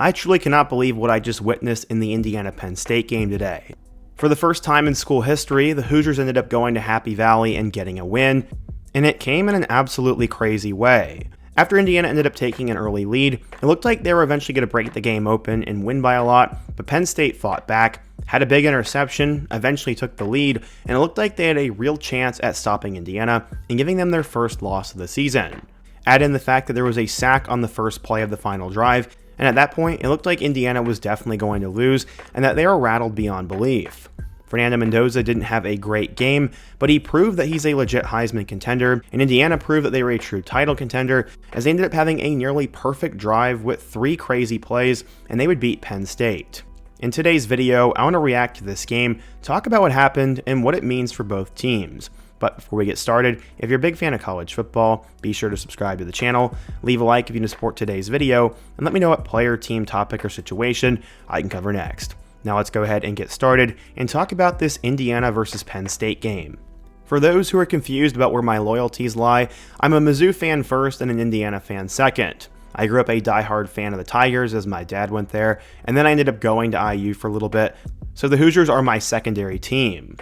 I truly cannot believe what I just witnessed in the Indiana-Penn State game today. For the first time in school history, the Hoosiers ended up going to Happy Valley and getting a win, and it came in an absolutely crazy way. After Indiana ended up taking an early lead, it looked like they were eventually going to break the game open and win by a lot, but Penn State fought back, had a big interception, eventually took the lead, and it looked like they had a real chance at stopping Indiana and giving them their first loss of the season. Add in the fact that there was a sack on the first play of the final drive, and at that point, it looked like Indiana was definitely going to lose and that they were rattled beyond belief. Fernando Mendoza didn't have a great game, but he proved that he's a legit Heisman contender, and Indiana proved that they were a true title contender as they ended up having a nearly perfect drive with 3 crazy plays, and they would beat Penn State. In today's video, I want to react to this game, talk about what happened, and what it means for both teams. But before we get started, if you're a big fan of college football, be sure to subscribe to the channel, leave a like if you want to support today's video, and let me know what player, team, topic, or situation I can cover next. Now let's go ahead and get started and talk about this Indiana versus Penn State game. For those who are confused about where my loyalties lie, I'm a Mizzou fan first and an Indiana fan second. I grew up a diehard fan of the Tigers as my dad went there, and then I ended up going to IU for a little bit, so the Hoosiers are my secondary team.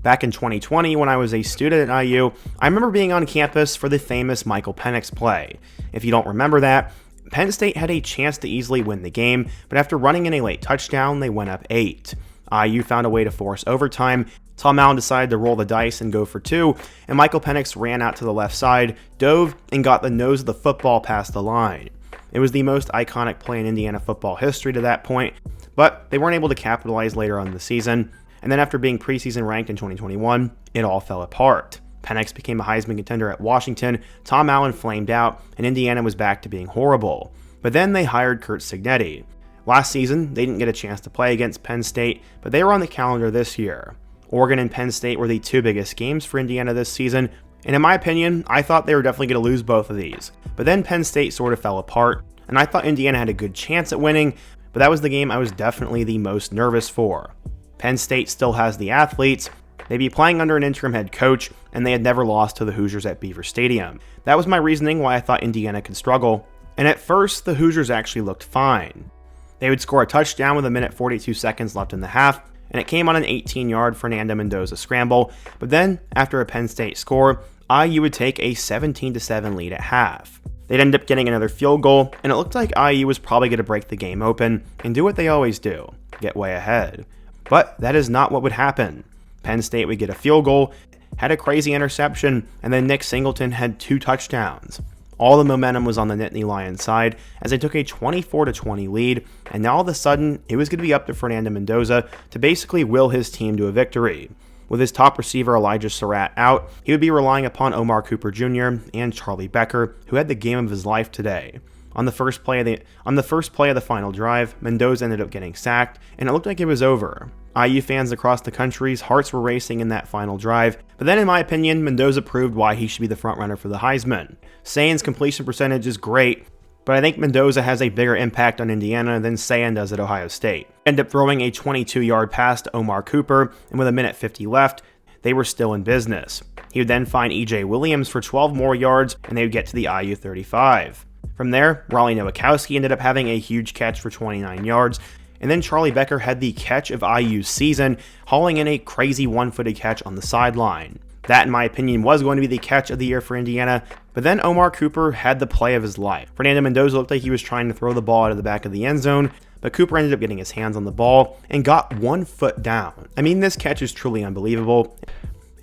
Back in 2020, when I was a student at IU, I remember being on campus for the famous Michael Penix play. If you don't remember that, Penn State had a chance to easily win the game, but after running in a late touchdown, they went up 8. IU found a way to force overtime. Tom Allen decided to roll the dice and go for 2, and Michael Penix ran out to the left side, dove, and got the nose of the football past the line. It was the most iconic play in Indiana football history to that point, but they weren't able to capitalize later on in the season. And then after being preseason ranked in 2021, it all fell apart. Penix became a Heisman contender at Washington, Tom Allen flamed out, and Indiana was back to being horrible. But then they hired Curt Cignetti. Last season, they didn't get a chance to play against Penn State, but they were on the calendar this year. Oregon and Penn State were the 2 biggest games for Indiana this season, and in my opinion, I thought they were definitely going to lose both of these. But then Penn State sort of fell apart, and I thought Indiana had a good chance at winning, but that was the game I was definitely the most nervous for. Penn State still has the athletes, they'd be playing under an interim head coach, and they had never lost to the Hoosiers at Beaver Stadium. That was my reasoning why I thought Indiana could struggle, and at first, the Hoosiers actually looked fine. They would score a touchdown with 1:42 seconds left in the half, and it came on an 18-yard Fernando Mendoza scramble, but then, after a Penn State score, IU would take a 17-7 lead at half. They'd end up getting another field goal, and it looked like IU was probably going to break the game open and do what they always do, get way ahead. But that is not what would happen. Penn State would get a field goal, had a crazy interception, and then Nick Singleton had 2 touchdowns. All the momentum was on the Nittany Lions side as they took a 24-20 lead, and now all of a sudden, it was going to be up to Fernando Mendoza to basically will his team to a victory. With his top receiver Elijah Surratt out, he would be relying upon Omar Cooper Jr. and Charlie Becker, who had the game of his life today. On the first play of the final drive, Mendoza ended up getting sacked, and it looked like it was over. IU fans across the country's hearts were racing in that final drive, but then in my opinion, Mendoza proved why he should be the frontrunner for the Heisman. Sayan's completion percentage is great, but I think Mendoza has a bigger impact on Indiana than Sayan does at Ohio State. Ended up throwing a 22-yard pass to Omar Cooper, and with 1:50 left, they were still in business. He would then find E.J. Williams for 12 more yards, and they would get to the IU 35. From there, Raleigh Nowakowski ended up having a huge catch for 29 yards, and then Charlie Becker had the catch of IU's season, hauling in a crazy one-footed catch on the sideline. That, in my opinion, was going to be the catch of the year for Indiana, but then Omar Cooper had the play of his life. Fernando Mendoza looked like he was trying to throw the ball out of the back of the end zone, but Cooper ended up getting his hands on the ball and got 1 foot down. I mean, this catch is truly unbelievable,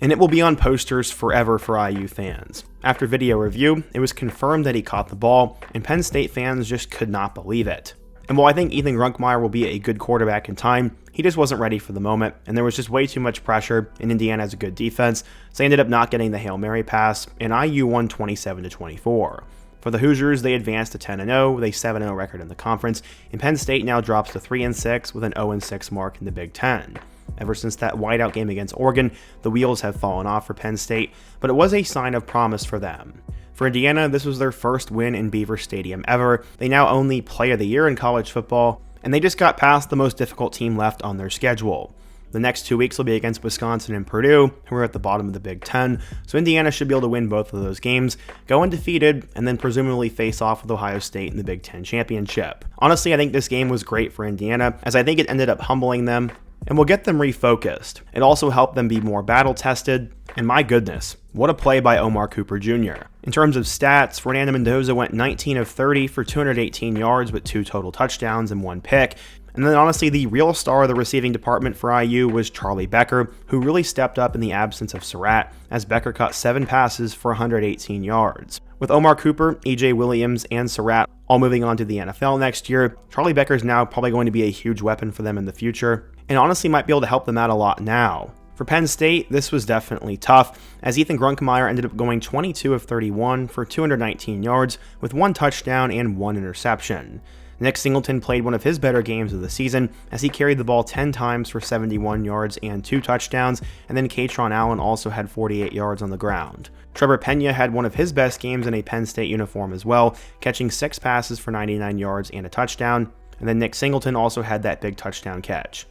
and it will be on posters forever for IU fans. After video review, it was confirmed that he caught the ball, and Penn State fans just could not believe it. And while I think Ethan Runkmeyer will be a good quarterback in time, he just wasn't ready for the moment, and there was just way too much pressure, and Indiana has a good defense, so they ended up not getting the Hail Mary pass, and IU won 27-24. For the Hoosiers, they advanced to 10-0 with a 7-0 record in the conference, and Penn State now drops to 3-6 with an 0-6 mark in the Big Ten. Ever since that whiteout game against Oregon, the wheels have fallen off for Penn State, but it was a sign of promise for them. For Indiana, this was their first win in Beaver Stadium ever. They now own the Play of the Year in college football, and they just got past the most difficult team left on their schedule. The next 2 weeks will be against Wisconsin and Purdue, who are at the bottom of the Big Ten, so Indiana should be able to win both of those games, go undefeated, and then presumably face off with Ohio State in the Big Ten championship. Honestly, I think this game was great for Indiana, as I think it ended up humbling them and will get them refocused. It also helped them be more battle-tested, and my goodness, what a play by Omar Cooper Jr. In terms of stats, Fernando Mendoza went 19 of 30 for 218 yards with 2 total touchdowns and 1 pick. And then honestly, the real star of the receiving department for IU was Charlie Becker, who really stepped up in the absence of Surratt, as Becker caught 7 passes for 118 yards. With Omar Cooper, EJ Williams, and Surratt all moving on to the NFL next year, Charlie Becker is now probably going to be a huge weapon for them in the future, and honestly might be able to help them out a lot now. For Penn State, this was definitely tough, as Ethan Grunkemeyer ended up going 22 of 31 for 219 yards with 1 touchdown and 1 interception. Nick Singleton played one of his better games of the season, as he carried the ball 10 times for 71 yards and 2 touchdowns, and then Katron Allen also had 48 yards on the ground. Trevor Pena had one of his best games in a Penn State uniform as well, catching 6 passes for 99 yards and a touchdown, and then Nick Singleton also had that big touchdown catch.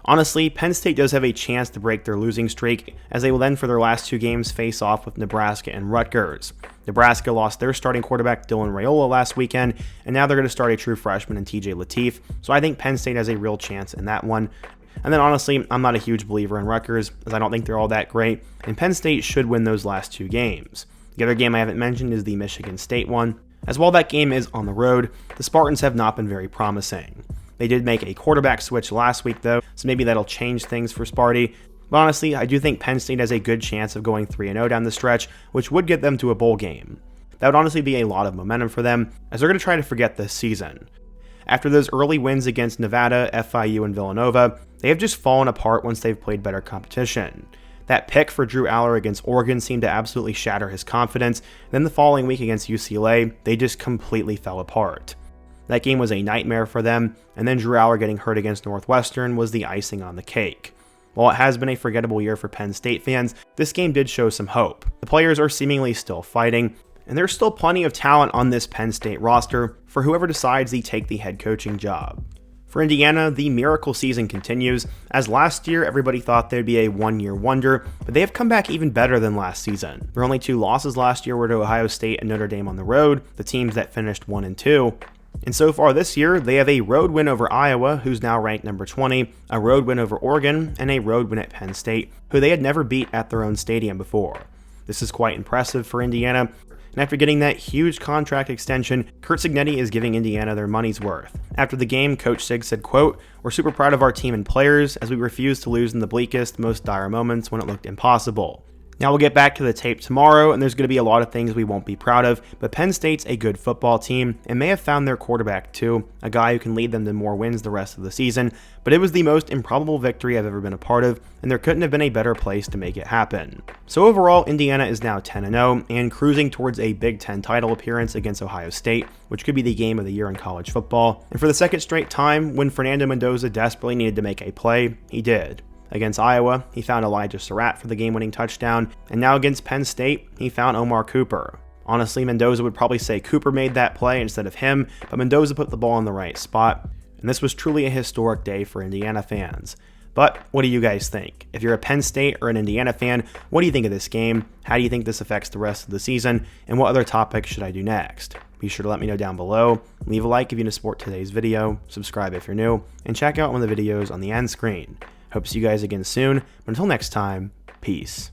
Honestly, Penn State does have a chance to break their losing streak, as they will then for their last 2 games face off with Nebraska and Rutgers. Nebraska lost their starting quarterback Dylan Raiola last weekend, and now they're going to start a true freshman in TJ Lateef, so I think Penn State has a real chance in that one. And then honestly, I'm not a huge believer in Rutgers, as I don't think they're all that great, and Penn State should win those last 2 games. The other game I haven't mentioned is the Michigan State one, as while that game is on the road, the Spartans have not been very promising. They did make a quarterback switch last week though, so maybe that'll change things for Sparty. But honestly, I do think Penn State has a good chance of going 3-0 down the stretch, which would get them to a bowl game. That would honestly be a lot of momentum for them, as they're going to try to forget this season. After those early wins against Nevada, FIU, and Villanova, they have just fallen apart once they've played better competition. That pick for Drew Aller against Oregon seemed to absolutely shatter his confidence. Then the following week against UCLA, they just completely fell apart. That game was a nightmare for them, and then Drew Aller getting hurt against Northwestern was the icing on the cake. While it has been a forgettable year for Penn State fans, this game did show some hope. The players are seemingly still fighting, and there's still plenty of talent on this Penn State roster for whoever decides to take the head coaching job. For Indiana, the miracle season continues, as last year everybody thought they'd be a one-year wonder, but they have come back even better than last season. Their only 2 losses last year were to Ohio State and Notre Dame on the road, the teams that finished 1-2. And so far this year, they have a road win over Iowa, who's now ranked number 20, a road win over Oregon, and a road win at Penn State, who they had never beat at their own stadium before. This is quite impressive for Indiana, and after getting that huge contract extension, Curt Cignetti is giving Indiana their money's worth. After the game, Coach Sig said, quote, "We're super proud of our team and players, as we refuse to lose in the bleakest, most dire moments when it looked impossible." Now we'll get back to the tape tomorrow, and there's going to be a lot of things we won't be proud of, but Penn State's a good football team, and may have found their quarterback too, a guy who can lead them to more wins the rest of the season, but it was the most improbable victory I've ever been a part of, and there couldn't have been a better place to make it happen. So overall, Indiana is now 10-0, and cruising towards a Big Ten title appearance against Ohio State, which could be the game of the year in college football, and for the second straight time, when Fernando Mendoza desperately needed to make a play, he did. Against Iowa, he found Elijah Surratt for the game-winning touchdown, and now against Penn State, he found Omar Cooper. Honestly, Mendoza would probably say Cooper made that play instead of him, but Mendoza put the ball in the right spot, and this was truly a historic day for Indiana fans. But what do you guys think? If you're a Penn State or an Indiana fan, what do you think of this game? How do you think this affects the rest of the season? And what other topics should I do next? Be sure to let me know down below. Leave a like if you want to support today's video, subscribe if you're new, and check out one of the videos on the end screen. Hope to see you guys again soon, but until next time, peace.